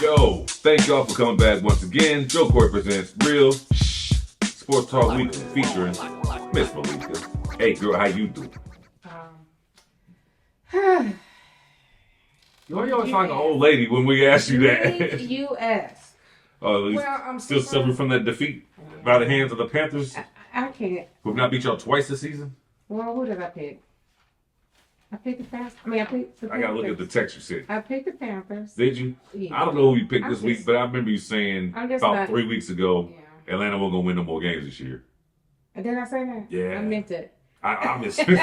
Yo, thank y'all for coming back once again. Joe Court presents Real Sports Talk Weekly featuring Miss Malika. Hey girl, how you doing? You always like an old lady when we ask you that. You ask. Well, I'm still suffering from that defeat by the hands of the Panthers. I can't. We've not beat y'all twice this season. Well, who did I pick? I picked the Panthers. I picked the Panthers. I gotta look at the text you said. I picked the Panthers. Did you? Yeah. I don't know who you picked this week, but I remember you saying about 3 weeks ago, Atlanta wasn't gonna win no more games this year. Did I say that? Yeah. I meant it. I missed it.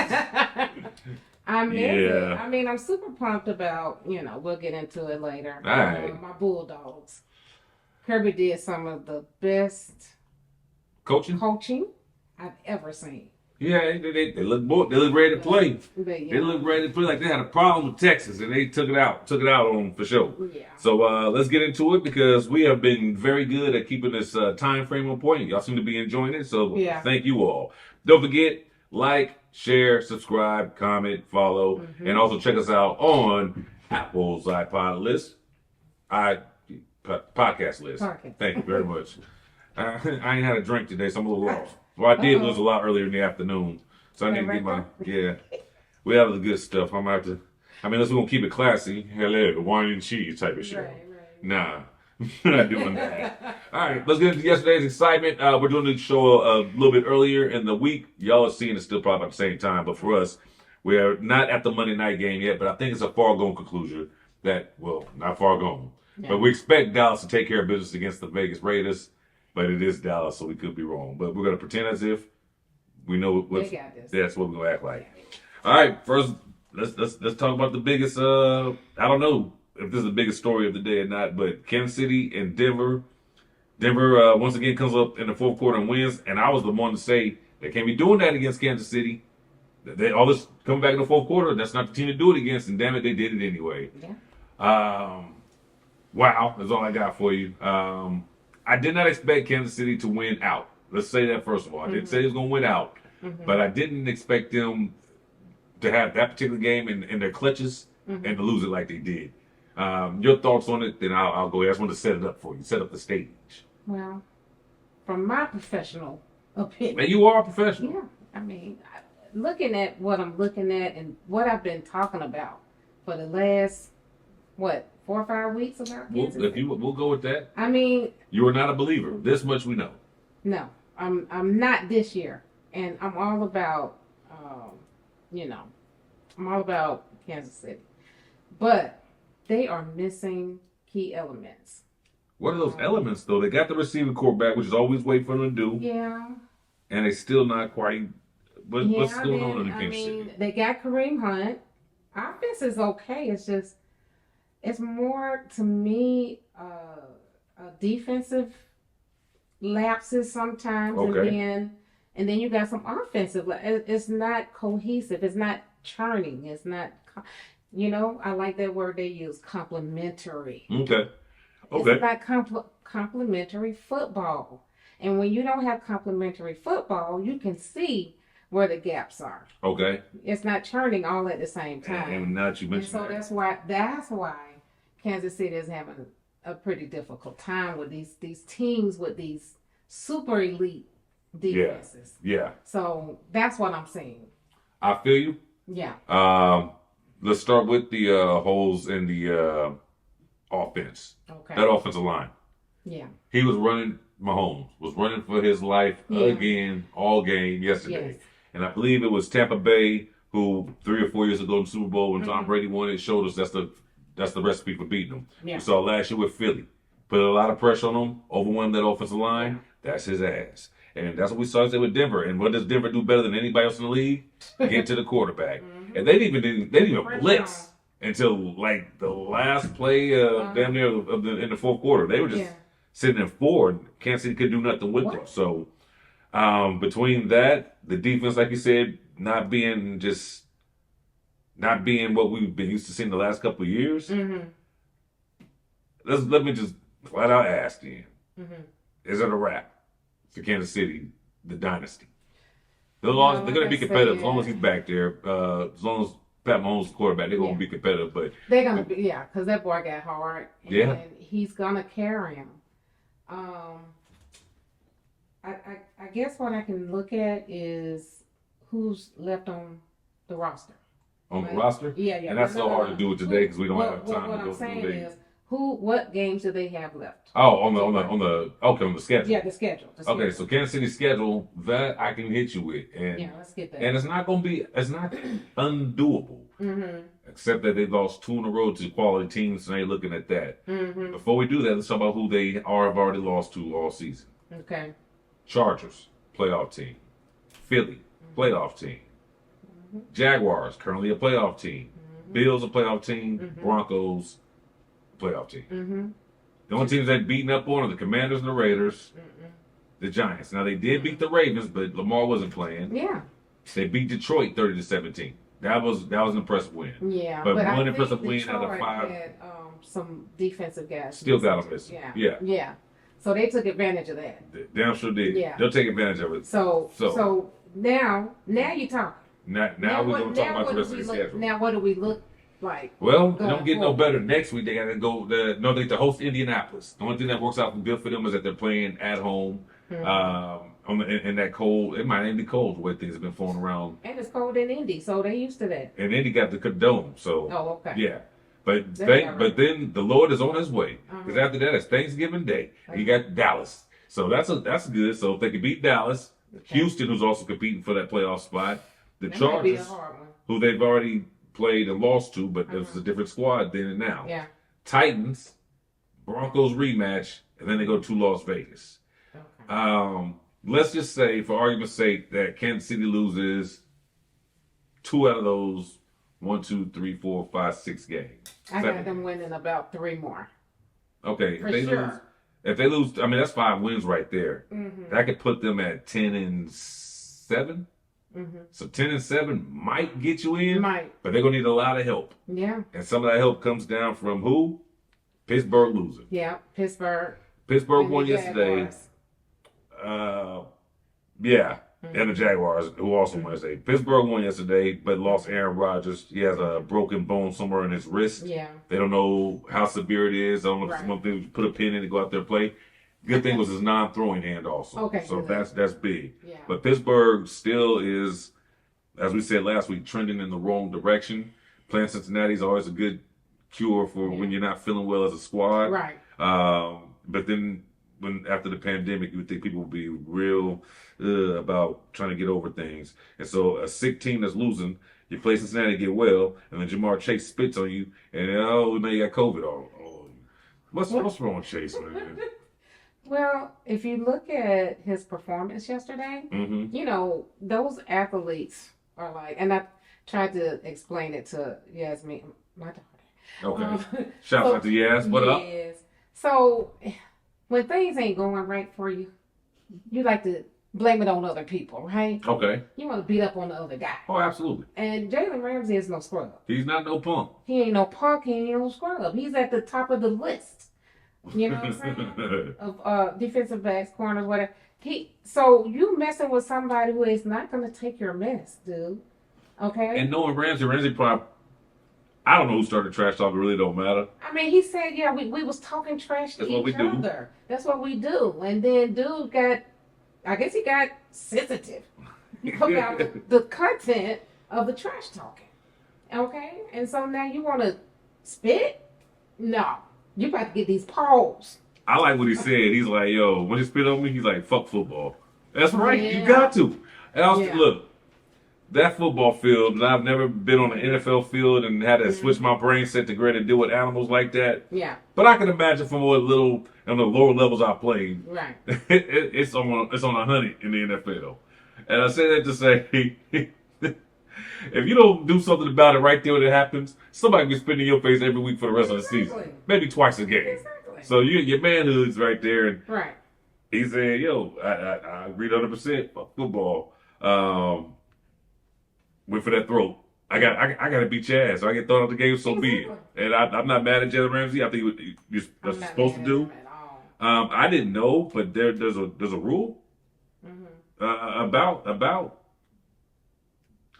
I meant it. I'm super pumped about, we'll get into it later. All right. My Bulldogs. Kirby did some of the best coaching I've ever seen. Yeah, they look ready to play. But, They look ready to play. Like they had a problem with Texas, and they took it out on them for sure. Yeah. So let's get into it because we have been very good at keeping this time frame on point. Y'all seem to be enjoying it, so thank you all. Don't forget, like, share, subscribe, comment, follow, and also check us out on Apple's iPod list, podcast list. Thank you very much. I ain't had a drink today, so I'm a little lost. Well, I did lose a lot earlier in the afternoon, so I need to get my we have the good stuff. I'm gonna have to. Unless we're gonna keep it classy. Hello, the wine and cheese type of show. Right. Nah, we're not doing that. All right, let's get into yesterday's excitement. We're doing the show a little bit earlier in the week. Y'all are seeing it still probably at the same time, but for us, we are not at the Monday night game yet. But I think it's a far gone conclusion that not far gone. Yeah. But we expect Dallas to take care of business against the Vegas Raiders. But it is Dallas, so we could be wrong. But we're going to pretend as if we know that's what we're going to act like. All right, first, let's talk about the biggest, I don't know if this is the biggest story of the day or not, but Kansas City and Denver. Denver, once again, comes up in the fourth quarter and wins. And I was the one to say they can't be doing that against Kansas City. All this coming back in the fourth quarter, that's not the team to do it against. And damn it, they did it anyway. Yeah. Wow, that's all I got for you. I did not expect Kansas City to win out. Let's say that first of all. I didn't say he was going to win out, but I didn't expect them to have that particular game in their clutches and to lose it like they did. Your thoughts on it? Then I'll go ahead. I just want to set it up for you. Set up the stage. Well, from my professional opinion, and you are a professional. Yeah, looking at what I'm looking at and what I've been talking about for the last 4 or 5 weeks about Kansas City. We'll go with that. You are not a believer. This much we know. No, I'm not this year, and I'm all about, I'm all about Kansas City, but they are missing key elements. What are those elements though? They got the receiving core back, which is always wait for them to do. Yeah. And they still not quite. What's going on in the Kansas City? They got Kareem Hunt. Offense is okay. It's just. It's more, to me, defensive lapses sometimes, and then you got some offensive. It's not cohesive. It's not churning. It's not, I like that word they use, complementary. Okay. It's not complementary football. And when you don't have complementary football, you can see where the gaps are. Okay. It's not churning all at the same time. And not you mentioned so that's why Kansas City is having a pretty difficult time with these teams with these super elite defenses. Yeah. So that's what I'm seeing. I feel you. Yeah. Let's start with the holes in the offense. Okay. That offensive line. Yeah. He was running. Mahomes was running for his life again all game yesterday. Yes. And I believe it was Tampa Bay who 3 or 4 years ago in the Super Bowl when Tom Brady won it showed us that's the recipe for beating them. Yeah. We saw last year with Philly. Put a lot of pressure on him, overwhelmed that offensive line. That's his ass. And that's what we saw today with Denver. And what does Denver do better than anybody else in the league? Get to the quarterback. And they didn't even blitz until like the last play damn near in the fourth quarter. They were just sitting in 4 and Kansas City couldn't do nothing with them. So between that, the defense, like you said, not being what we've been used to seeing the last couple of years. Let me just flat out ask you: is it a wrap for Kansas City, the dynasty? They're going to be competitive as long as he's back there. As long as Pat Mahomes quarterback. They're gonna be competitive, but they're gonna be because that boy got hard. And he's gonna carry him. I guess what I can look at is who's left on the roster. On the roster? Yeah. And that's so hard to do it today because we don't have time what to go I'm saying through is, what games do they have left? Oh, on the schedule. Yeah, the schedule. Okay, so Kansas City schedule that I can hit you with, and let's get that. And it's not undoable, except that they lost 2 in a row to quality teams, and they're looking at that. Before we do that, let's talk about who they have already lost to all season. Okay. Chargers, playoff team. Philly, playoff team. Jaguars, currently a playoff team. Bills, a playoff team. Broncos, playoff team. The only teams they've beaten up on are the Commanders and the Raiders, the Giants. Now they did beat the Ravens, but Lamar wasn't playing. Yeah. They beat Detroit 30-17. That was an impressive win. Yeah, but one impressive win out of 5. Had, some defensive guys. Still got them missing. Yeah. So they took advantage of that. Damn sure did. Yeah. They'll take advantage of it. So now you talk. Now we're gonna talk about the rest of the schedule. Now what do we look like? Well, it don't get no better. Next week they got to go. They to host Indianapolis. The only thing that works out good for them is that they're playing at home. In that cold, it might even be cold the way things have been flowing around. And it's cold in Indy, so they used to that. And Indy got the dome, so. Oh, okay. Yeah. But then the Lord is on his way. Because after that it's Thanksgiving Day. You got Dallas. So that's good. So if they can beat Dallas, Houston, who's also competing for that playoff spot, the Chargers, who they've already played and lost to, but it was a different squad then and now. Yeah. Titans, Broncos rematch, and then they go to Las Vegas. Okay. Let's just say, for argument's sake, that Kansas City loses 2 out of those 1, 2, 3, 4, 5, 6 games. I got them winning about 3 more. Okay, if they lose, I mean that's 5 wins right there. That could put them at 10-7. So 10-7 might get you in, but they're gonna need a lot of help. Yeah, and some of that help comes down from who? Pittsburgh losing. Yeah, Pittsburgh won yesterday. And the Jaguars, who also won yesterday. Pittsburgh won yesterday, but lost Aaron Rodgers. He has a broken bone somewhere in his wrist. Yeah. They don't know how severe it is. I don't know if someone could put a pin in and go out there and play. Good thing was his non-throwing hand also. Okay. So that's big. Yeah. But Pittsburgh still is, as we said last week, trending in the wrong direction. Playing Cincinnati is always a good cure for when you're not feeling well as a squad. Right. But then after the pandemic, you would think people would be real about trying to get over things. And so a sick team that's losing, you play Cincinnati, get well, and then Jamar Chase spits on you, and now you got COVID. What's wrong with Chase, man? Well, if you look at his performance yesterday, those athletes are like, and I tried to explain it to Yasmin, my daughter. Okay. Shout out to Yas. What up? So when things ain't going right for you, you like to blame it on other people, right? Okay. You want to beat up on the other guy. Oh, absolutely. And Jalen Ramsey is no scrub. He's not no punk. He ain't no punk. He ain't no scrub. He's at the top of the list. You know what I'm saying? Of defensive backs, corners, whatever. So you messing with somebody who is not going to take your mess, dude. Okay? And knowing Ramsey probably, I don't know who started trash talk. It really don't matter. I mean, he said, we was talking trash to each other. That's what we do. And then dude I guess he got sensitive about the content of the trash talking. Okay? And so now you want to spit? No. You about to get these paws. I like what he said. He's like, yo, when he spit on me, he's like, fuck football. That's right. Yeah. You got to. And I was look, that football field, and I've never been on an NFL field and had to switch my brain set to grade to deal with animals like that. Yeah. But I can imagine from what little, on the lower levels I played, right. it's on 100 in the NFL. And I say that to say, if you don't do something about it right there when it happens, somebody can spit in your face every week for the rest of the season. Maybe twice a game. Exactly. So your manhood's right there. And right. He said, yo, I agree 100%. Fuck football. Went for that throat. I got to beat your ass. So I get thrown out the game, so be it. And I'm not mad at Jalen Ramsey. I think that's what you're supposed to do. I didn't know, but there's a rule about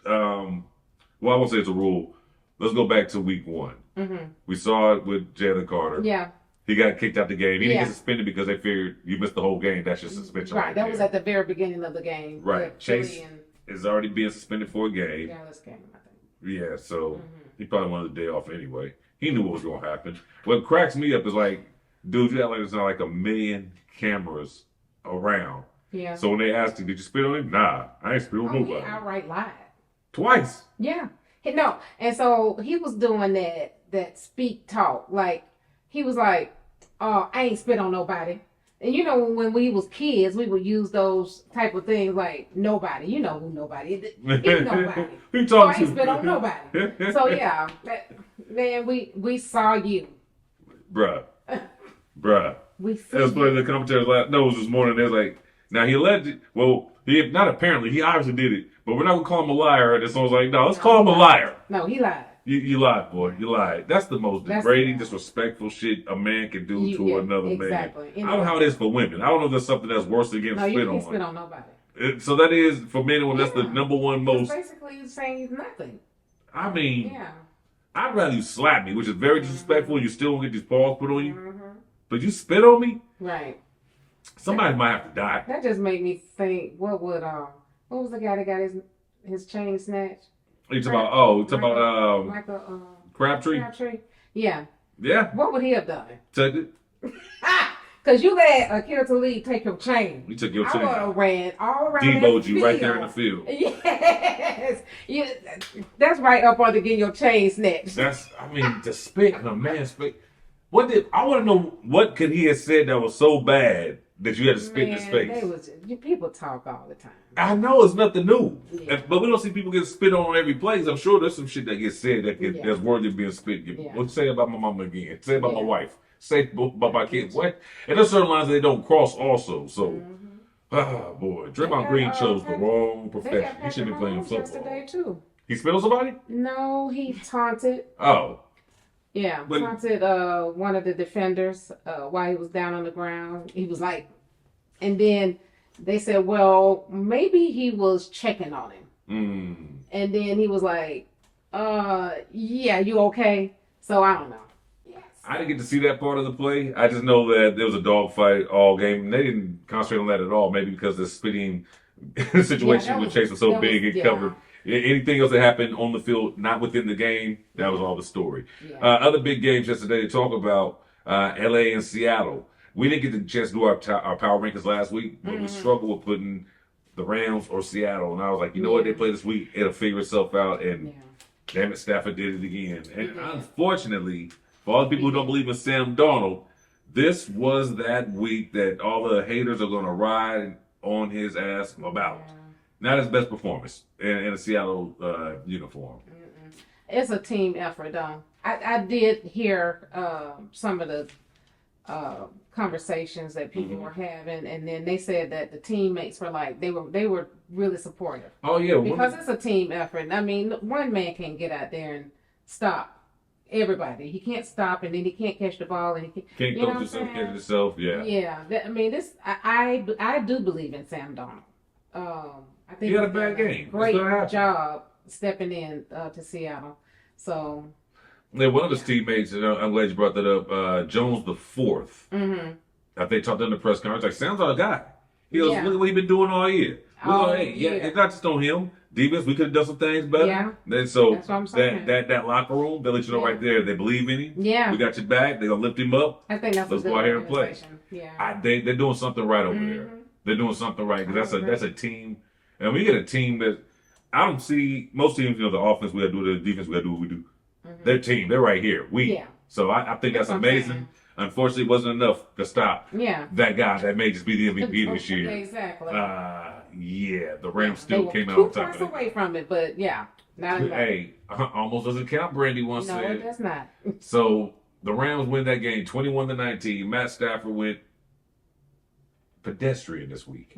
well, I won't say it's a rule. let's go back to week 1. Mm-hmm. We saw it with Jalen Carter. Yeah. He got kicked out the game. He didn't Yeah. get suspended because they figured you missed the whole game. That's your suspension. Right. That was at the very beginning of the game. Right. Chase is already being suspended for a game. Yeah, this game, I think. Yeah, so he probably wanted the day off anyway. He knew what was going to happen. What cracks me up is like, dude, you act like there's not like a million cameras around. Yeah. So when they asked him, did you spit on him? Nah, I ain't spit on nobody. He outright lied. Twice. Yeah. No. And so he was doing that speak talk. Like, he was like, I ain't spit on nobody. And you know, when we was kids, we would use those type of things like nobody. You know who nobody is. He's nobody. Who So I talking ain't to? spit on nobody. So yeah, man, we saw you. Bruh. We see That's one of you. the commentators knows this morning. They're like, now he alleged, well, he not apparently, he obviously did it, but we're not going to call him a liar. And someone's like, no, let's call him a liar. No, he lied. You lied, boy. You lied. That's the most degrading, disrespectful shit a man can do to another man. I don't know how it is for women. I don't know if there's something that's worse than getting spit on. No, you can't spit on nobody. So that is, for men, that's the number one most. Basically, you're saying he's nothing. I mean, I'd rather you slap me, which is very disrespectful. You still don't get these paws put on you. But you spit on me? Right. Somebody might have to die. That just made me think, what was the guy that got his chain snatched? You talking about Michael Crabtree? Crabtree? Yeah. Yeah. What would he have done? Took it. Because you let Akil Talib take your chain. He took your chain. I would have ran all around Deboed the you right there in the field. Yes. That's right up under getting your chain snatched. To spit in a man's face. I want to know what could he have said that was so bad that you had to spit in his face? People talk all the time. I know it's nothing new, Yeah. but we don't see people get spit on every place. I'm sure there's some shit that gets said that's worthy of being spit. What say about my mama again? Say about my wife. Say about my kids. What? And there's certain lines that they don't cross also. So, boy, Draymond Green chose the wrong profession. He should be playing football. Yesterday too. He spit on somebody? No, he taunted. Oh. Yeah, taunted one of the defenders while he was down on the ground. He was like, and then they said, well, maybe he was checking on him. And then he was like, yeah, you okay? So I don't know. Yes. I didn't get to see that part of the play. I just know that there was a dogfight all game. And they didn't concentrate on that at all, maybe because the spitting situation with Chase was so big it covered. Anything else that happened on the field, not within the game, that was all the story. Yeah. Other big games yesterday to talk about, LA and Seattle. We didn't get the chance to do our power rankings last week, but we struggled with putting the Rams or Seattle. And I was like, you know what, they play this week, it'll figure itself out. And damn it, Stafford did it again. And unfortunately, for all the people who don't believe in Sam Darnold, this was that week that all the haters are going to ride on his ass about. Not his best performance in a Seattle uniform. It's a team effort, though. I did hear some of the conversations that people were having, and then they said that the teammates were like they were really supportive. Oh yeah, because it's a team effort. I mean, one man can't get out there and stop everybody. He can't stop, and then he can't catch the ball, and he can't coach himself, catch himself. Yeah. Yeah. I mean, I do believe in Sam Darnold. I think he had a bad game. Great job stepping in to Seattle. So. Yeah, one of his teammates, and I'm glad you brought that up, Jones the fourth. I think talked in the press conference, like, Sam's our guy. He goes, look at what he's been doing all year. It's not just on him. Defense, we could have done some things better. Yeah. And so that's what I'm saying. That locker room, they let you know right there, they believe in him. Yeah. We got your back. They're going to lift him up. I think that's Let's go out here and play. Yeah. They're doing something right over there. They're doing something right because that's a team. And we get a team that I don't see most teams, the offense we got to do, the defense we got to do what we do. Their team, they're right here. So I think that's amazing. Unfortunately, it wasn't enough to stop that guy that may just be the MVP this year. Exactly. The Rams still came out on top of it. 2 points away from it, but not enough. Hey, almost doesn't count, Brandy once said. No, it does not. So the Rams win that game 21-19. Matt Stafford went pedestrian this week.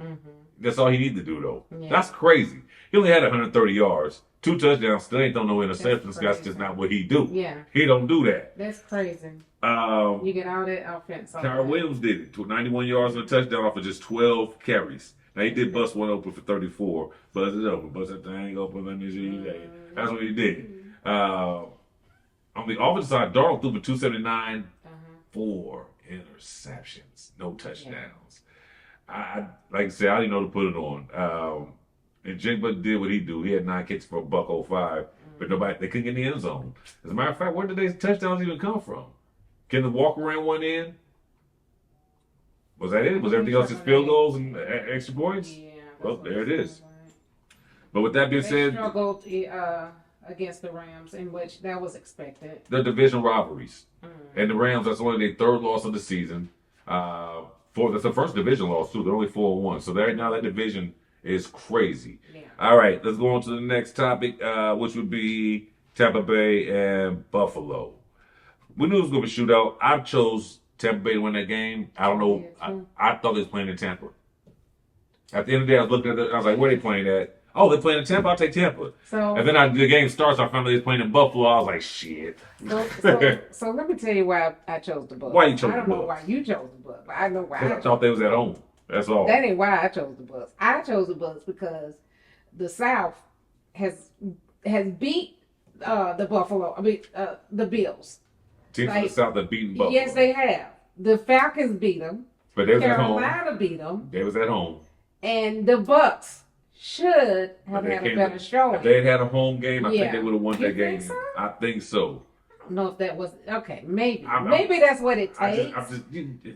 That's all he needed to do, though. That's crazy. He only had 130 yards. 2 touchdowns, still ain't thrown no interceptions. That's just not what he do. Yeah. He don't do that. That's crazy. You get all that offense. Kyron Williams did it. 91 yards and a touchdown off of just 12 carries. Now, he did bust one open for 34. Bust it open. Bust that thing open. Let me see. That's what he did. on the offensive side, Darnold threw for 279, Uh-huh. 4 interceptions, no touchdowns. I like I said, I didn't know to put it on. And Jigba did what he do. He had 9 kicks for $105, but they couldn't get in the end zone. As a matter of fact, where did these touchdowns even come from? Kenneth Walker ran one in. Was that it? Was everything else just field goals and extra points? Yeah. Well, there it is. But with that being They said, struggled against the Rams, in which that was expected. the division rivalries. And the Rams, that's only their 3rd loss of the season. That's the first division loss, too. They're only 4-1. So right now that division is crazy. Yeah. All right, let's go on to the next topic, which would be Tampa Bay and Buffalo. We knew it was going to be a shootout. I chose Tampa Bay to win that game. I don't know. I thought they was playing in Tampa. At the end of the day, I was looking at it. I was like, where are they playing at? Oh, they're playing in Tampa? I'll take Tampa. So, and then the game starts. I found out they was playing in Buffalo. I was like, shit. So let me tell you why I chose the Bucks. Why you chose I don't the know Bucks? why you chose the Bucks, but I know why. I thought they was at home. That's all. That ain't why I chose the Bucks. I chose the Bucks because the South has beat the Bills. Teams from the South that beaten Buffalo. Yes, they have. The Falcons beat them. But they was at home. Carolina beat them. They was at home. And the Bucks should have had a better showing. If they had a home game, I think they would have won that game. Think so? I think so. I don't know if that was okay. Maybe that's what it takes.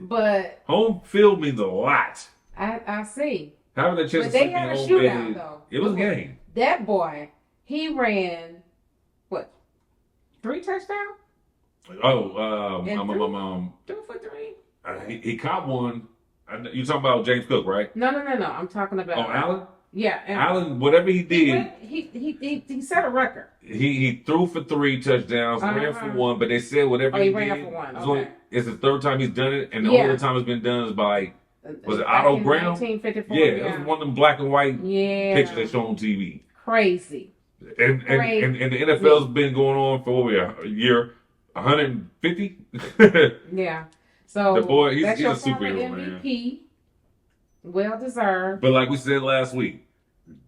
But home field means a lot. I see. Having a chance But to they had a shootout though. It was a game. That boy, he ran what? 3 touchdowns? Oh, 2 for 3. he caught one. You talking about James Cook, right? No. I'm talking about. Oh, Allen. Yeah, Allen. Whatever he did, he set a record. He threw for 3 touchdowns, ran for 1, but they said whatever he ran did, for 1. Okay. It's the 3rd time he's done it, and the only other time it's been done is by was it Otto Brown? 1954. Yeah, it was one of them black and white pictures they show on TV. Crazy. And the NFL's been going on for a year, 150. Yeah. So the boy, he's a superhero, man. MVP. Well deserved. But like we said last week,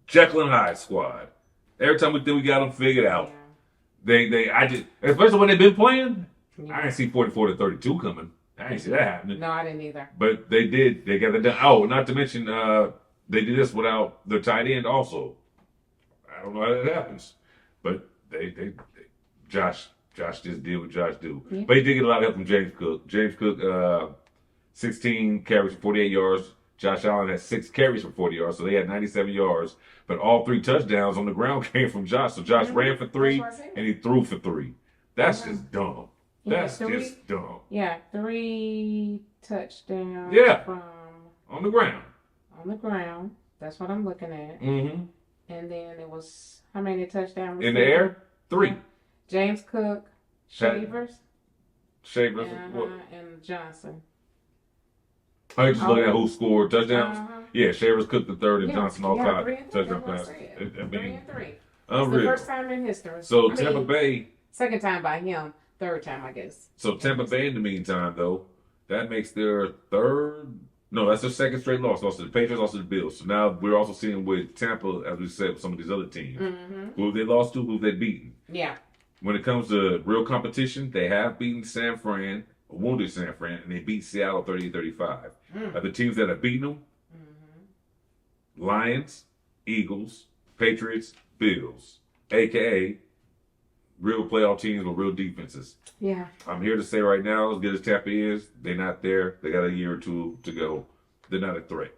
Jekyll and Hyde squad. Every time we think we got them figured out, especially when they've been playing. Yeah. I didn't see 44-32 coming. I didn't see that happening. No, I didn't either. But they did. They got it done. Oh, not to mention, they did this without their tight end also. I don't know how that happens, but Josh just did what Josh do. Yeah. But he did get a lot of help from James Cook. James Cook, 16 carries for 48 yards. Josh Allen had 6 carries for 40 yards, so they had 97 yards. But all 3 touchdowns on the ground came from Josh. So Josh ran for 3 and he threw for 3. That's just dumb. That's just dumb. Yeah, 3 touchdowns. Yeah, from on the ground. On the ground. That's what I'm looking at. Mm-hmm. And then it was how many touchdowns? In the air? 3. James Cook, Shavers, and Johnson. I just looking at who scored touchdowns. Yeah, Shavers Cook the 3rd and Johnson all 5 touchdown passes. 3 and 3. Unreal. It's the first time in history. So Tampa Bay. 2nd time by him. 3rd time, I guess. So Tampa Bay, in the meantime, though, that makes their 3rd. No, that's their 2nd straight loss. Lost to the Patriots, lost to the Bills. So now we're also seeing with Tampa, as we said, with some of these other teams, who have they lost to, who have they beaten. Yeah. When it comes to real competition, they have beaten San Fran, wounded San Fran, and they beat Seattle 38-35. The teams that have beaten them, Lions, Eagles, Patriots, Bills, a.k.a. real playoff teams with real defenses. Yeah. I'm here to say right now, as good as Tampa is, they're not there. They got a year or 2 to go. They're not a threat.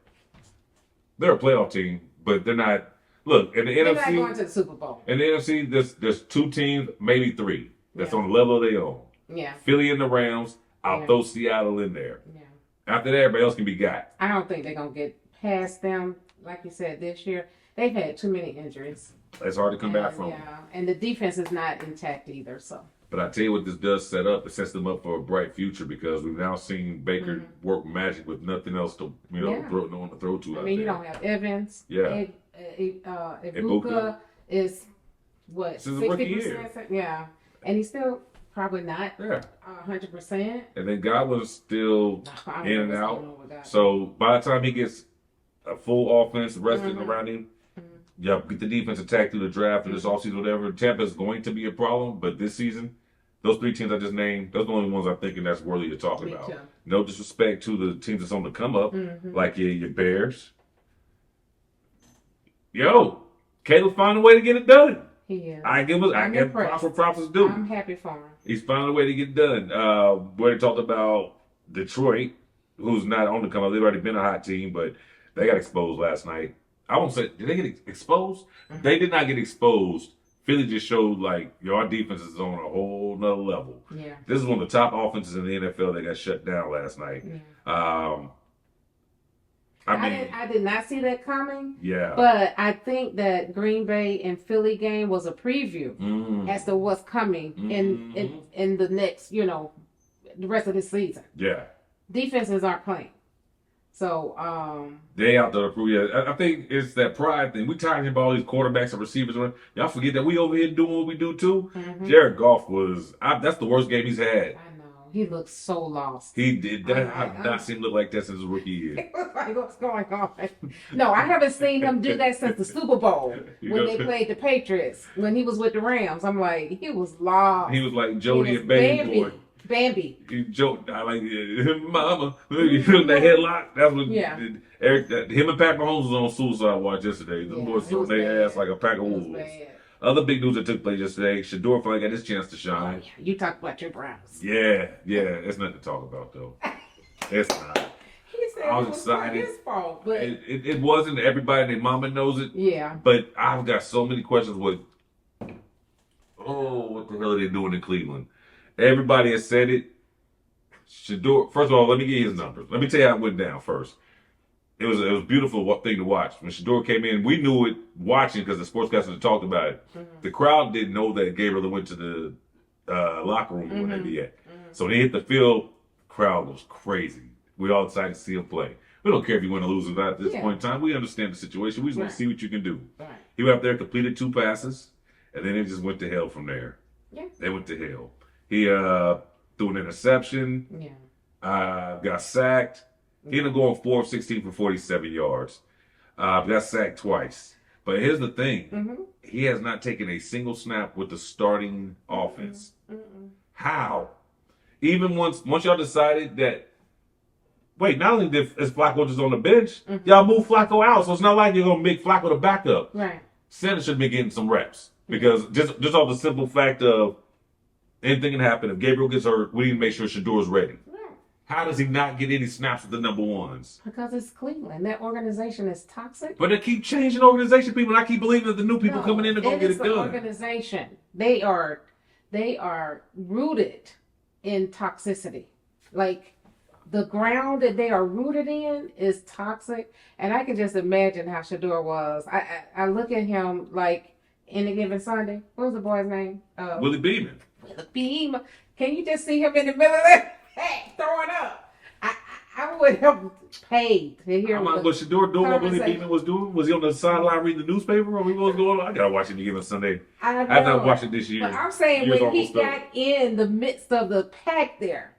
They're a playoff team, but they're not. Look, in the NFC, not going to the Super Bowl. In the NFC, there's 2 teams, maybe 3, that's on the level of their own. Yeah. Philly and the Rams. I'll throw Seattle in there. Yeah. After that, everybody else can be got. I don't think they're gonna get past them. Like you said, this year they've had too many injuries. It's hard to come back from. Yeah, and the defense is not intact either. So. But I tell you what, this does set up. It sets them up for a bright future because we've now seen Baker work magic with nothing else to no one to throw to. I mean, you don't have Evans. Yeah. Ibuka is what 60%. Yeah, and he's still probably not 100%. And then Godwin's still in and out. So by the time he gets a full offense rested around him, get the defense attacked through the draft or this offseason, whatever. Tampa's going to be a problem, but this season, Those three teams I just named, those are the only ones I'm thinking that's worthy of talking Me about. too. No disrespect to the teams that's on the come up, like your Bears. Yo, Caleb found a way to get it done. He is. I give props where props is due. I'm happy for him. He's found a way to get it done. Where they talked about Detroit, who's not on the come up. They've already been a hot team, but they got exposed last night. I won't say, did they get exposed? They did not get exposed. Philly just showed like our defense is on a whole nother level. Yeah. This is one of the top offenses in the NFL that got shut down last night. Yeah. I did not see that coming. Yeah. But I think that Green Bay and Philly game was a preview as to what's coming in the next, the rest of the season. Yeah. Defenses aren't playing. So, they out there to prove. Yeah, I think it's that pride thing. We tired of all these quarterbacks and receivers. Y'all forget that we over here doing what we do too. Jared Goff that's the worst game he's had. I know. He looks so lost. He did. I've not seen him look like that since his rookie year. It was like, what's going on? No, I haven't seen him do that since the Super Bowl when they played the Patriots. When he was with the Rams, I'm like, he was lost. He was like Jody and Baby Boy. Bambi. He joked. I like Mama. You feel that headlock? That's what. Yeah. Him and Pat Mahomes was on suicide watch yesterday. The boys throwing their ass like a pack of wolves. Other big news that took place yesterday. Shedeur finally got his chance to shine. Oh, yeah. You talked about your Browns. Yeah. It's nothing to talk about though. It's not. He said I was excited. His fault, but it wasn't. Everybody and their mama knows it. Yeah. But I've got so many questions with. Oh, what the hell are they doing in Cleveland? Everybody has said it. Shedeur, first of all, let me give you his numbers. Let me tell you how it went down first. It was a beautiful thing to watch. When Shedeur came in, we knew it watching because the sportscasters talked about it. The crowd didn't know that Gabriel went to the locker room when they did. So when he hit the field, crowd goes crazy. We all excited to see him play. We don't care if you win or lose or not at this point in time. We understand the situation. We just want to see what you can do. Right. He went up there, completed 2 passes, and then it just went to hell from there. Yeah. They went to hell. He threw an interception. Yeah. Got sacked. He ended up going 4 of 16 for 47 yards. Got sacked twice. But here's the thing. He has not taken a single snap with the starting offense. How? Even once y'all decided that, wait, not only is Flacco just on the bench, y'all move Flacco out. So it's not like you're going to make Flacco the backup. Right. Sanders should be getting some reps. Because just off the simple fact of anything can happen. If Gabriel gets hurt, we need to make sure Shedeur's ready. How does he not get any snaps with the number ones? Because it's Cleveland. That organization is toxic. But they keep changing organization, people, and I keep believing that the new people coming in are going to get it done. It's an organization. They are rooted in toxicity. Like, the ground that they are rooted in is toxic. And I can just imagine how Shedeur was. I look at him like Any Given Sunday. What was the boy's name? Willie Beeman. Willie Beeman. Can you just see him in the middle of that? Hey, throwing up. I would have paid to hear what Shedeur doing what Willie Beeman was doing. Was he on the sideline reading the newspaper, or what was going on? I gotta watch it Any Given Sunday. I have not watched it this year. But I'm saying when he got in the midst of the pack there,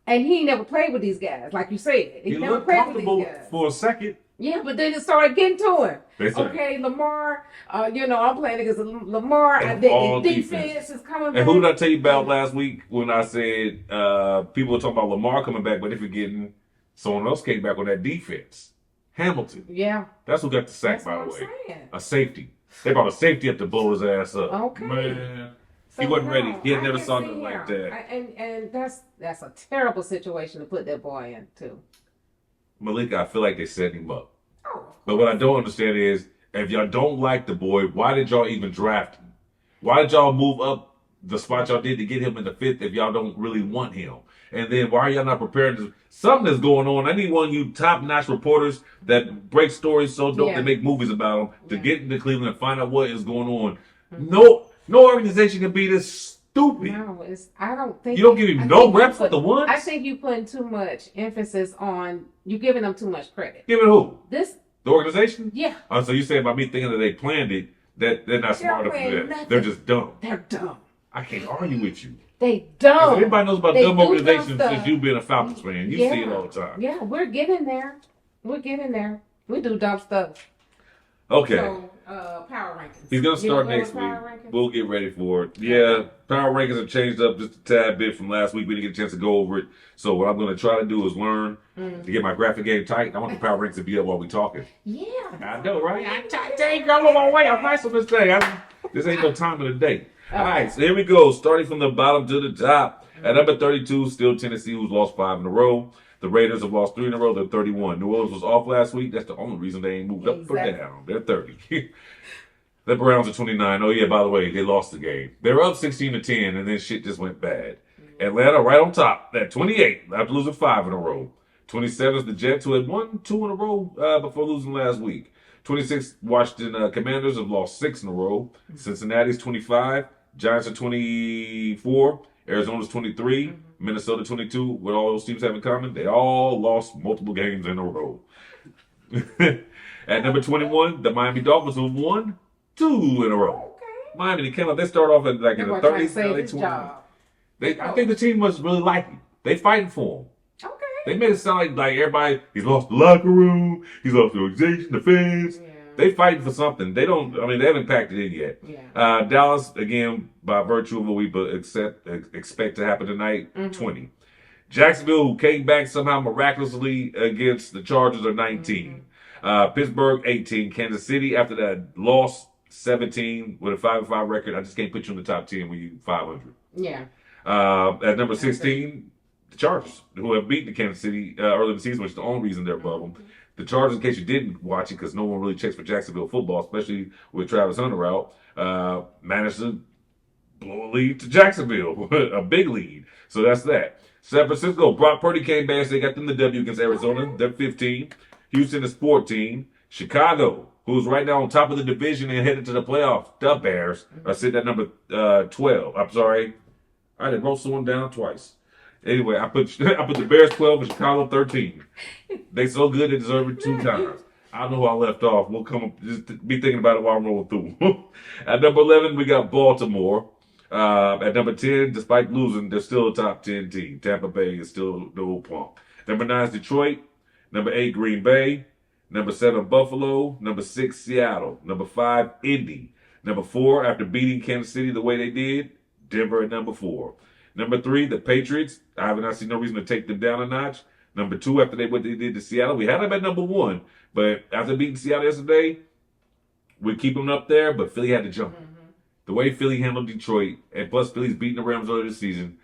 and he never played with these guys, like you said. He never played with these guys for a second. Yeah, but then it started getting to him. Okay, Lamar, I'm playing against Lamar. The defense is coming back. And who did I tell you about last week when I said people were talking about Lamar coming back, but if you're getting someone else came back on that defense? Hamilton. Yeah. That's who got the sack, by the way. A safety. They brought a safety up to blow his ass up. Okay. Man. So he wasn't ready. He had never saw nothing like that. And that's a terrible situation to put that boy in, too. Malikah, I feel like they set him up. But what I don't understand is, if y'all don't like the boy, why did y'all even draft him? Why did y'all move up the spot y'all did to get him in the 5th if y'all don't really want him? And then why are y'all not prepared to... Something is going on. I need one of you top-notch reporters that break stories so dope they make movies about them to get into Cleveland and find out what is going on. No organization can be this stupid. No, I don't think... You don't give him no reps with the ones? I think you're putting too much emphasis on... You're giving them too much credit. Giving who? The organization? Yeah. So you saying by me thinking that they planned it, that they're not smart enough for that. Nothing. They're just dumb. They're dumb. I can't argue with you. They dumb. Everybody knows about dumb organizations since you've been a Falcons fan. You see it all the time. Yeah, we're getting there. We do dumb stuff. Okay. power rankings? He's gonna start next week. We'll get ready for it. Yeah, power rankings have changed up just a tad bit from last week. We didn't get a chance to go over it. So what I'm gonna try to do is learn to get my graphic game tight. I want the power rankings to be up while we talking. Yeah. I know, right? I ain't going on my way. I'm nice on this thing. This ain't no time of the day. All right, so here we go. Starting from the bottom to the top. At number 32, still Tennessee, who's lost 5 in a row. The Raiders have lost 3 in a row. They're 31. New Orleans was off last week. That's the only reason they ain't moved up or down. They're 30. The Browns are 29. Oh, yeah, by the way, they lost the game. They were up 16-10, and then shit just went bad. Atlanta right on top at 28 after losing 5 in a row. 27 is the Jets, who had won 2 in a row before losing last week. 26, Washington Commanders have lost 6 in a row. Cincinnati's 25. Giants are 24. Arizona's 23. Minnesota 22. What all those teams have in common? They all lost multiple games in a row. At number 21, the Miami Dolphins have won 2 in a row. Okay. Miami, they came up. They start off at like in the 30s. I think the team must really like him. They fighting for him. Okay. They made it sound like everybody, he's lost the locker room, he's lost the organization, the fans. Yeah. They fighting for something. They haven't packed it in yet. Yeah. Dallas, again, by virtue of what we expect to happen tonight, 20. Jacksonville, who came back somehow miraculously against the Chargers, are 19. Pittsburgh, 18. Kansas City, after that loss, 17 with a 5-5 record. I just can't put you in the top 10 when you 500. Yeah. At number 16, the Chargers, who have beaten the Kansas City early in the season, which is the only reason they're above them. The Chargers, in case you didn't watch it, because no one really checks for Jacksonville football, especially with Travis Hunter out, managed to blow a lead to Jacksonville, a big lead. So that's that. San Francisco, Brock Purdy came back, so they got them the W against Arizona. They're 15. Houston is 14. Chicago, who's right now on top of the division and headed to the playoffs, the Bears, are sitting at number 12. I'm sorry. I didn't wrote someone down twice. Anyway, I put the Bears 12 and Chicago 13. They so good they deserve it 2 times. I don't know who I left off. We'll just be thinking about it while I'm rolling through. At number 11, we got Baltimore. At number 10, despite losing, they're still a top 10 team. Tampa Bay is still the old punk. Number 9 is Detroit. Number 8, Green Bay. Number 7, Buffalo. Number 6, Seattle. Number 5, Indy. Number 4, after beating Kansas City the way they did, Denver at number 4. Number 3, the Patriots. I have not seen no reason to take them down a notch. Number 2, after what they did to Seattle, we had them at number 1. But after beating Seattle yesterday, we keep them up there, but Philly had to jump. The way Philly handled Detroit, and plus Philly's beating the Rams earlier this season,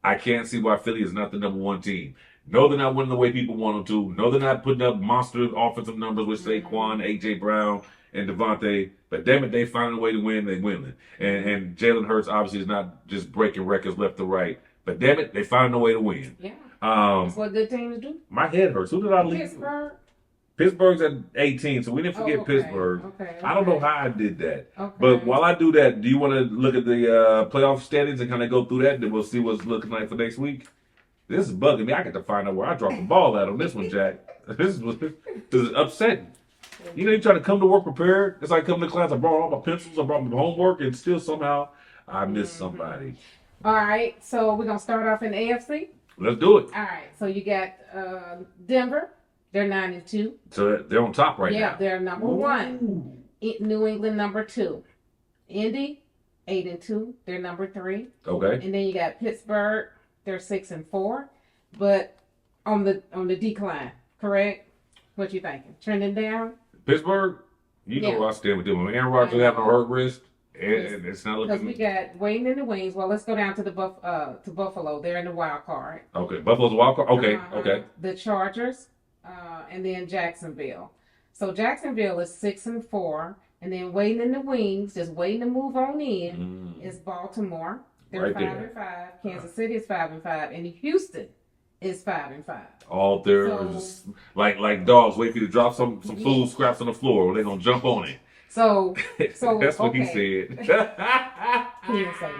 I can't see why Philly is not the number 1 team. No, they're not winning the way people want them to. No, they're not putting up monster offensive numbers with Saquon, A.J. Brown, and Devontae. But damn it, they find a way to win. They win. And Jalen Hurts obviously is not just breaking records left to right. But damn it, they find a way to win. Yeah. That's what good teams do. My head hurts. Who did I leave? Pittsburgh. Pittsburgh's at 18, so we didn't forget Pittsburgh. Okay. I don't know how I did that. Okay. But while I do that, do you want to look at the playoff standings and kind of go through that, and then we'll see what's looking like for next week? This is bugging me. I get to find out where I dropped the ball at on this one, Jack. This is upsetting. You know, you try to come to work prepared. It's like coming to class. I brought all my pencils. I brought my homework, and still somehow I missed somebody. All right. So we're going to start off in the AFC? Let's do it. All right. So you got Denver. They're 9-2. So they're on top right now. Yeah, they're number 1. New England, number 2. Indy, 8-2. They're number 3. Okay. And then you got Pittsburgh. They're 6-4, but on the decline. Correct? What you thinking? Trending down? Pittsburgh, you know where I stand with them. Aaron Rodgers having a hurt wrist, and it's not looking. Because we got waiting in the wings. Well, let's go down to to Buffalo. They're in the wild card. Okay, Buffalo's a wild card. Okay, okay. The Chargers, and then Jacksonville. So Jacksonville is 6-4, and then waiting in the wings, just waiting to move on in, is Baltimore. They're 5-5. Kansas City is 5-5, and Houston is 5-5. All there is like dogs wait for you to drop some food scraps on the floor, or they're gonna jump on it. So that's what he said. He didn't say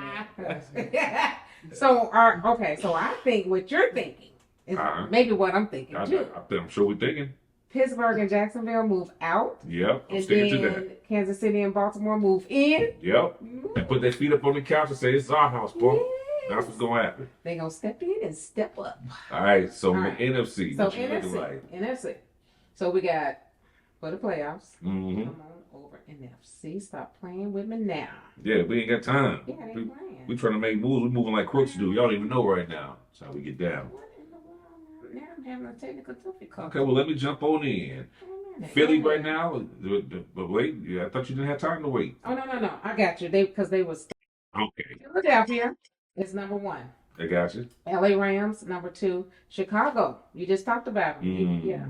that. So I think what you're thinking is maybe what I'm thinking too. I'm sure we're thinking. Pittsburgh and Jacksonville move out. Yep, I'm sticking to that. Kansas City and Baltimore move in. Yep, and put their feet up on the couch and say, "It's our house, bro." Yes. That's what's gonna happen. They're gonna step in and step up. All right, so NFC. So NFC. So we got for the playoffs. Mm-hmm. Come on over. NFC. Stop playing with me now. Yeah, we ain't got time. Yeah, they playing. We trying to make moves. We moving like crooks do. Y'all don't even know right now. That's how we get down. What in the world? Now I'm having a technical difficulty. Okay, well, let me jump on in. Philly right now, but wait, I thought you didn't have time to wait. Oh, no. I got you. Because they was. Okay. Philadelphia is number 1. I got you. LA Rams, number 2. Chicago, you just talked about them. Yeah.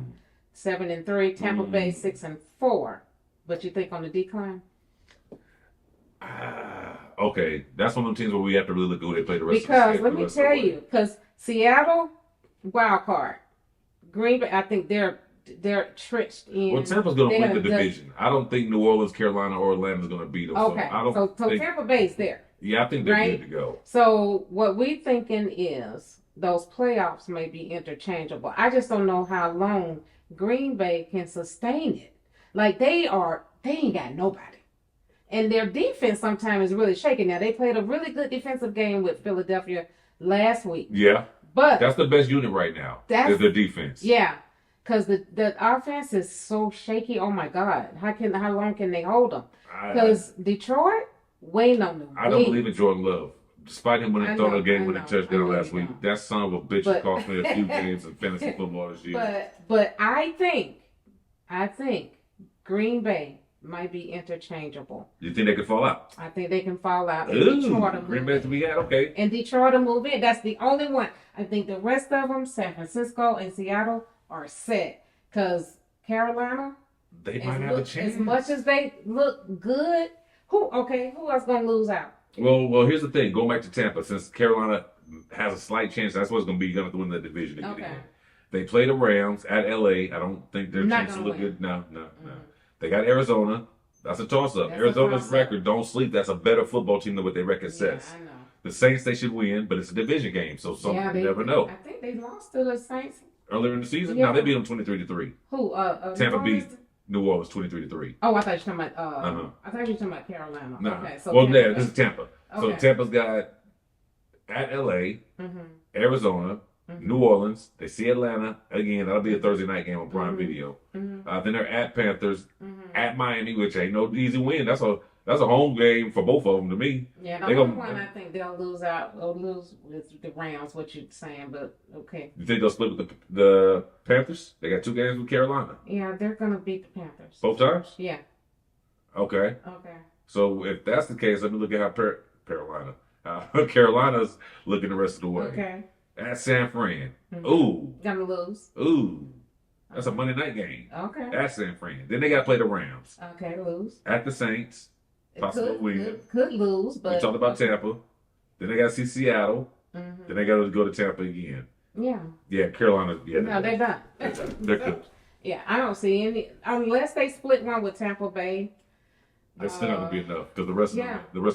7-3. Tampa Bay, 6-4. But you think on the decline? Okay. That's one of the teams where we have to really look at who they play the rest of the Because season. let me tell you, because Seattle, wild card. Green Bay, I think they're trenched in. Well, Tampa's going to win the division. I don't think New Orleans, Carolina, or Atlanta's going to beat them. Okay. So Tampa Bay's there. Yeah, I think they're good to go. So what we thinking is those playoffs may be interchangeable. I just don't know how long Green Bay can sustain it. Like they ain't got nobody. And their defense sometimes is really shaky. Now they played a really good defensive game with Philadelphia last week. Yeah. But that's the best unit right now. Is their defense. Yeah. Because the offense is so shaky. Oh my God. How long can they hold them? Because Detroit, waiting on them. I don't believe in Jordan Love. Despite him winning the game with a touchdown last week, that son of a bitch cost me a few games in fantasy football this year. But I think Green Bay might be interchangeable. You think they could fall out? I think they can fall out. Ooh, Green Bay to be had, okay. And Detroit will move in. That's the only one. I think the rest of them, San Francisco and Seattle, are set. Because Carolina, they might have a chance. As much as they look good, who else going to lose out? Well, here's the thing. Going back to Tampa, since Carolina has a slight chance, that's what's going to be going to win the division. To get in. They play the Rams at LA. I don't think their chances look good. No. They got Arizona. That's a toss-up. Arizona's record, don't sleep. That's a better football team than what their record says. I know. The Saints, they should win, but it's a division game, so you never know. I think they lost to the Saints earlier in the season. Yeah. Now they beat them 23-3. Who? Tampa beat New Orleans 23-3. Oh, I thought you were talking about. I thought you were talking about Carolina. No. Okay, so this is Tampa. Okay. So Tampa's got at LA, Arizona, New Orleans. They see Atlanta again. That'll be a Thursday night game on Prime Video. Then they're at Panthers, at Miami, which ain't no easy win. That's a home game for both of them to me. Yeah, the only one I think they'll lose out. They'll lose with the Rams. What you're saying, but okay. You think they'll split with the Panthers? They got 2 games with Carolina. Yeah, they're gonna beat the Panthers. Both times? Yeah. Okay. So if that's the case, let me look at how Carolina's looking the rest of the way. Okay. At San Fran. Ooh. Gonna lose. Ooh. That's a Monday night game. Okay. At San Fran. Then they got to play the Rams. Okay, lose. At the Saints. Possible win. Could lose, but... We talked about Tampa. Then they got to see Seattle. Then they got to go to Tampa again. Yeah. Yeah, Carolina. Yeah, no, they're done. They're good. Yeah, I don't see any... Unless they split one with Tampa Bay. That's still not going to be enough because the rest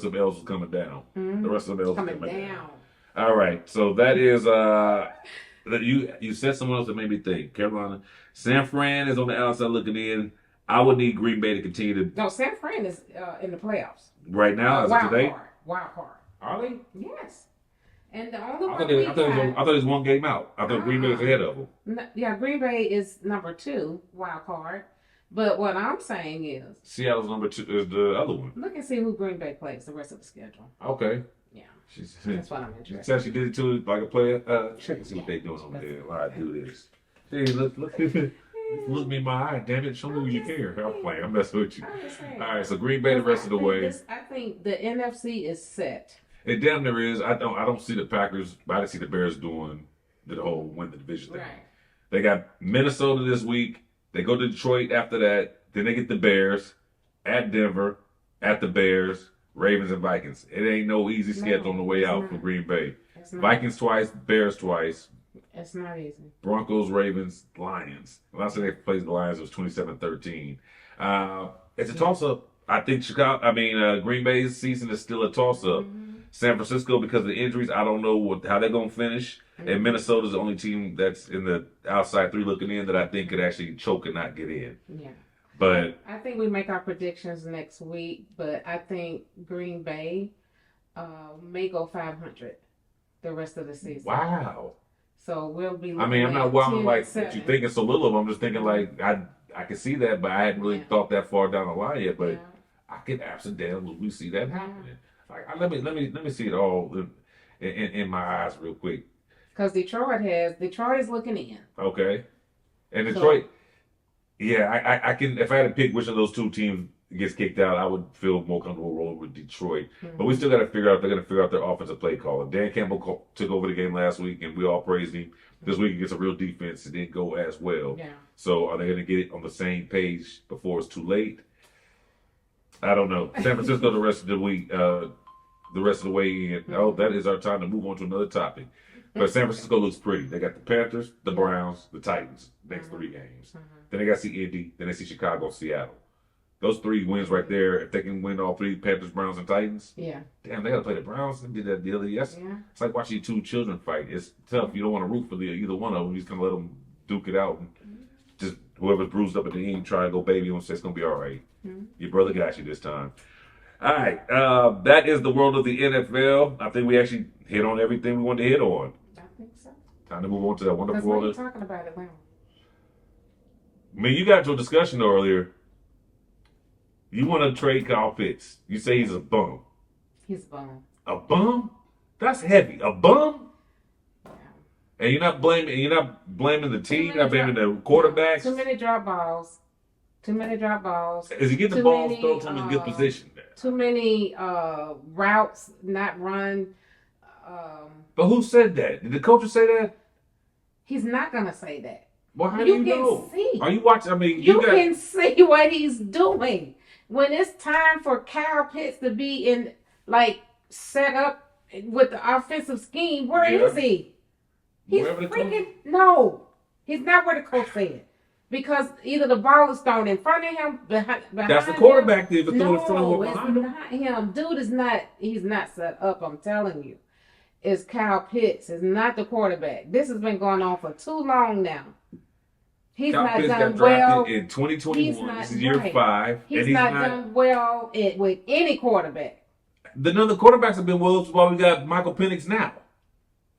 of the L's is coming down. The rest of the L's is coming down. All right, so that is you said someone else that made me think. Carolina, San Fran is on the outside looking in. I would need Green Bay to continue to. No, San Fran is in the playoffs right now. As of today, wild card. Are they? Yes. And the only I thought it was one game out. I thought Green Bay was ahead of them. Yeah, Green Bay is number 2 wild card. But what I'm saying is Seattle's number 2 is the other one. Look and see who Green Bay plays the rest of the schedule. Okay. Yeah. That's what I'm interested in. She said she did it too, like a player. Check and see what they doing over there while I do this. Hey, look me in my eye. Damn it, show me you care. I'm playing. I'm messing with you. All right, so Green Bay the rest of the way. I think the NFC is set. It damn near is. I don't see the Packers. But I didn't see the Bears doing the whole win the division thing. Right. They got Minnesota this week. They go to Detroit after that. Then they get the Bears at Denver, at the Bears, Ravens and Vikings. It ain't no easy schedule on the way out for Green Bay. Vikings twice, Bears twice. It's not easy. Broncos, Ravens, Lions. Last time they played the Lions was 27-13. It's a toss-up. I think Green Bay's season is still a toss-up. San Francisco, because of the injuries, I don't know how they're going to finish. And Minnesota's the only team that's in the outside 3 looking in that I think could actually choke and not get in. Yeah. But I think we make our predictions next week, but I think Green Bay may go 500 the rest of the season. Wow. So we'll be looking I'm not wilding like that you're thinking so little of them. I'm just thinking like I can see that, but I hadn't really thought that far down the line yet. But I can absolutely see that happening. Let me see it all in my eyes real quick. Because Detroit is looking in. Okay, and Detroit, yeah, I can, if I had to pick which of those two teams gets kicked out, I would feel more comfortable rolling with Detroit. But we still got to figure out, they're going to figure out their offensive play caller. Dan Campbell took over the game last week, and we all praised him. This week against a real defense, it didn't go as well. Yeah. So are they going to get it on the same page before it's too late? I don't know. San Francisco the rest of the week, the rest of the way in. Oh, that is our time to move on to another topic. But San Francisco looks pretty. They got the Panthers, the Browns, the Titans next 3 games. Then they got to see Indy. Then they see Chicago, Seattle. Those 3 wins right there. If they can win all 3, Panthers, Browns, and Titans. Yeah. Damn, they got to play the Browns and did that the other year. It's like watching 2 children fight. It's tough. You don't want to root for either one of them. You just kind of let them duke it out. And just whoever's bruised up at the end, try to go baby and say it's going to be all right. Your brother got you this time. All right. That is the world of the NFL. I think we actually hit on everything we wanted to hit on. I think so. Time to move on to that wonderful world. What are you talking about it now? I mean, you got into a discussion earlier. You want to trade Kyle Pitts. You say he's a bum. He's a bum. A bum? That's heavy. A bum? Yeah. And you're not blaming the team, you're not blaming the quarterbacks. Too many drop balls. Is he getting the ball thrown to him in good position there? Too many routes not run. But who said that? Did the coach say that? He's not gonna say that. Well, how do you know? See. Are you watching? I mean, you can see what he's doing. When it's time for Kyle Pitts to be in, like, set up with the offensive scheme, where is he? He's freaking, no. He's not where the coach said. Because either the ball is thrown in front of him, behind that's the quarterback there, but throw it in front of him. No, it's not him. Dude is not, he's not set up, I'm telling you. It's Kyle Pitts. It's not the quarterback. This has been going on for too long now. He's Kyle not Pitts done got drafted well in 2021. This is year 5. He's not done well with any quarterback. None of the quarterbacks have been well. That's why we got Michael Penix now.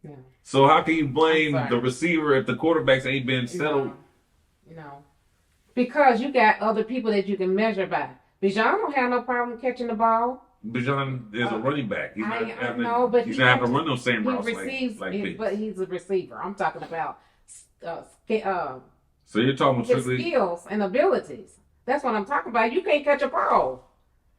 Yeah. So how can you blame the receiver if the quarterbacks ain't been settled? No. Because you got other people that you can measure by. Bijan don't have no problem catching the ball. Bijan is a running back. He's not having to run those same routes like Pitts. But he's a receiver. I'm talking about so you're talking his skills and abilities. That's what I'm talking about. You can't catch a ball.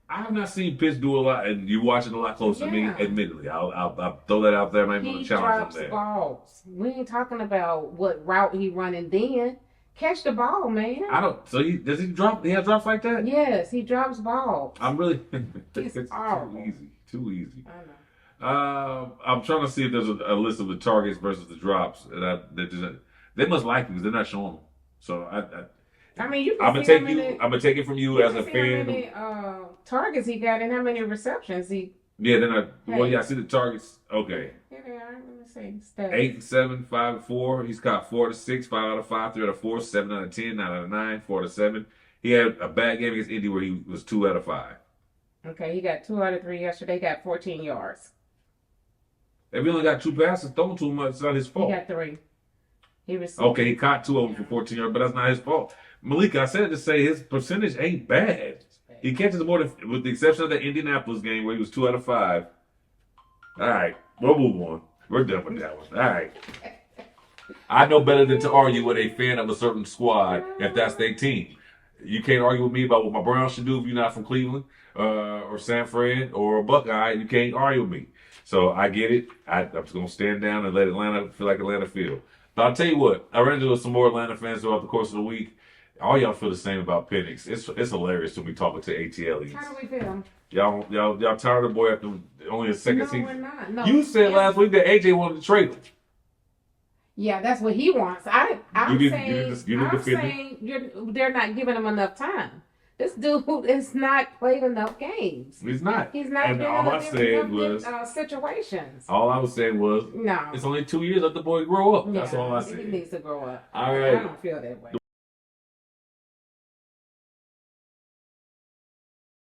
I have not seen Pitts do a lot, and you watch it a lot closer to me. Admittedly, I'll throw that out there. I'm not even challenge him there. Balls. We ain't talking about what route he running. Then catch the ball, man. I don't. So does he drop? He has drops like that? Yes, he drops balls. I'm really. It's too easy. I know. I'm trying to see if there's a list of the targets versus the drops, and they must like him because they're not showing them. So I mean, you can I'm gonna take it from you as a fan. How many targets he got and how many receptions he. Yeah, I see the targets. Okay. Here they are. Let me see. Stats. 8 and 7, 5 and 4. He's caught 4 out of 6, 5 out of 5, 3 out of 4, 7 out of 10, 9 out of 9, 4 out of 7. He had a bad game against Indy where he was 2 out of 5. Okay, he got 2 out of 3 yesterday. He got 14 yards. If he only got 2 passes thrown to him, it's not his fault. He got 3. Okay, he caught 2 of them for 14 yards, but that's not his fault. Malikah, I said to say his percentage ain't bad. He catches more than, with the exception of the Indianapolis game where he was 2 out of 5. All right, we'll move on. We're done with that one. All right. I know better than to argue with a fan of a certain squad if that's their team. You can't argue with me about what my Browns should do if you're not from Cleveland or San Fran or a Buckeye. You can't argue with me. So I get it. I'm just going to stand down and let Atlanta feel like Atlanta feel. But I'll tell you what, I ran into some more Atlanta fans throughout the course of the week. All y'all feel the same about Penix. It's hilarious to me talking to ATLians. How do we feel? Y'all tired of the boy after only his second season? No, we're not. No. You said last week that AJ wanted to trade him. Yeah, that's what he wants. I'm saying they're not giving him enough time. This dude has not played enough games. He's not. He's not. And all I said was situations. All I was saying was no. It's only 2 years. Let the boy grow up. That's all I said. He needs to grow up. All right. I don't feel that way.